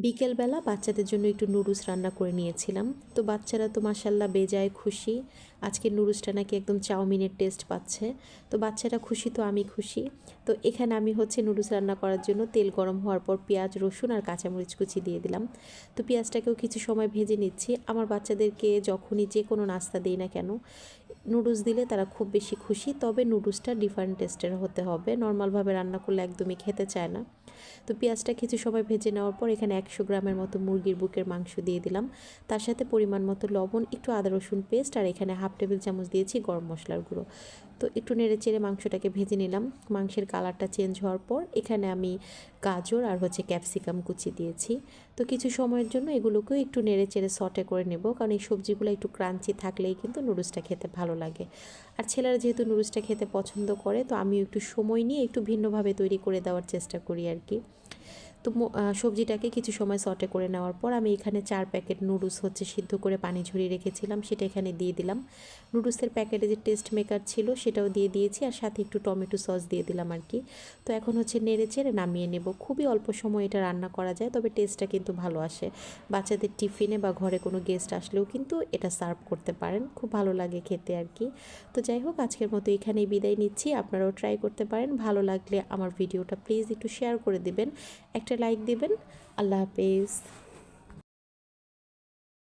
বিকেলবেলা বাচ্চাদের জন্য একটু নুডলস রান্না করে নিয়েছিলাম। তো বাচ্চারা তো মাশাল্লাহ বেজায় খুশি। আজকের নুডলসটা নাকি একদম চাউমিনের টেস্ট পাচ্ছে। তো বাচ্চারা খুশি তো আমি খুশি। তো এখানে আমি নুডলস রান্না করার জন্য তেল গরম হওয়ার পর পেঁয়াজ, রসুন আর কাঁচামরিচ কুচি দিয়ে দিলাম। তো পেঁয়াজটাকেও কিছু সময় ভেজে নিচ্ছি। আমার বাচ্চাদেরকে যখনই যে কোনো নাস্তা দিই না কেন, নুডলস দিলে তারা খুব বেশি খুশি। তবে নুডলসটা ডিফারেন্ট টেস্টের হতে হবে, নর্মালভাবে রান্না করলে একদমই খেতে চায় না। তো পেঁয়াজটা কিছু সময় ভেজে নেওয়ার পর এখানে 100 গ্রামের মতো মুরগির বুকের মাংস দিয়ে দিলাম। তার সাথে পরিমাণ মতো লবণ, একটু আদা রসুন পেস্ট আর এখানে হাফ টেবিল চামচ দিয়েছি গরম মশলার গুঁড়ো। তো একটু নেড়ে চেড়ে মাংসটাকে ভেজে নিলাম। মাংসের কালারটা চেঞ্জ হওয়ার পর এখানে আমি গাজর আর ক্যাপসিকাম কুচি দিয়েছি। তো কিছু সময়ের জন্য এগুলোকেও একটু নেড়ে চেড়ে সটে করে নেব, কারণ এই সবজিগুলো একটু ক্রাঞ্চি থাকলেই কিন্তু নুডলসটা খেতে ভালো লাগে। আর ছেলেরা যেহেতু নুডলসটা খেতে পছন্দ করে, তো আমি একটু সময় নিয়ে একটু ভিন্নভাবে তৈরি করে দেওয়ার চেষ্টা করি আর কি। তো সবজিটাকে কিছু সময় সটে করে নেওয়ার পর আমি এখানে 4 প্যাকেট নুডলস সিদ্ধ করে পানি ঝরিয়ে রেখেছিলাম, সেটা এখানে দিয়ে দিলাম। নুডলসের প্যাকেটে যে টেস্ট মেকার ছিল সেটাও দিয়ে দিয়েছি, আর সাথে একটু টমেটো সস দিয়ে দিলাম আর কি। তো এখন নেড়ে চেড়ে নামিয়ে নেব। খুবই অল্প সময় এটা রান্না করা যায়, তবে টেস্টটা কিন্তু ভালো আসে। বাচ্চাদের টিফিনে বা ঘরে কোনো গেস্ট আসলেও কিন্তু এটা সার্ভ করতে পারেন, খুব ভালো লাগে খেতে আর কি। তো যাই হোক, আজকের মতো এখানেই বিদায় নিচ্ছি। আপনারাও ট্রাই করতে পারেন। ভালো লাগলে আমার ভিডিওটা প্লিজ একটু শেয়ার করে দিবেন, একটা লাইক দিবেন। আল্লাহ হাফেজ।